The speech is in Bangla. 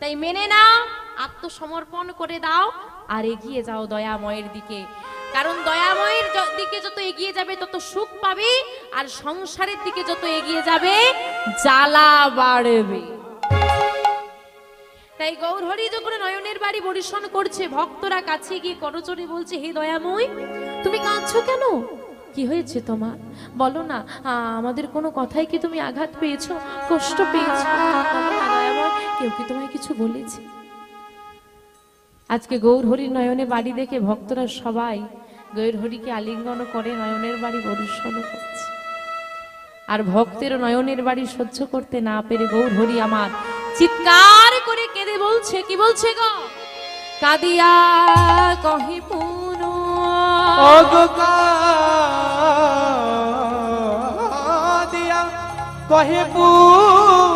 তাই মেনে নাও, আত্মসমর্পণ করে দাও আর এগিয়ে যাও দয়াময়ের দিকে। কারণ দয়াময়ের দিকে যত এগিয়ে যাবে তত সুখ পাবে, আর সংসারের দিকে যত এগিয়ে যাবে জ্বালা বাড়বে। তাই গৌরহরি যখন নয়নের বাড়ি বরিশন করছে, ভক্তরা কাছে গিয়ে করজোড়ে বলছে, হে দয়াময়, তুমি কাঁদছো কেন? কি হয়েছে তোমার? বলো না, আমাদের কোনো কথায় কি তুমি আঘাত পেয়েছো, কষ্ট পেয়েছো? দয়াময়, কেউ কি তোমায় কিছু বলেছে? আজকে গৌরহরির নয়নে বাড়ি দেখে ভক্তরা সবাই গৌরহরিকে আলিঙ্গন করে নয়নের বাড়ি বরিশন করছে। আর ভক্তের নয়নের বাড়ি সহ্য করতে না পেরে গৌরহরি আমার চিৎকার করে কেঁদে বলছে, কি বলছে গো? কাদিয়া কহি পুনো কাদিয়া কহি পুনো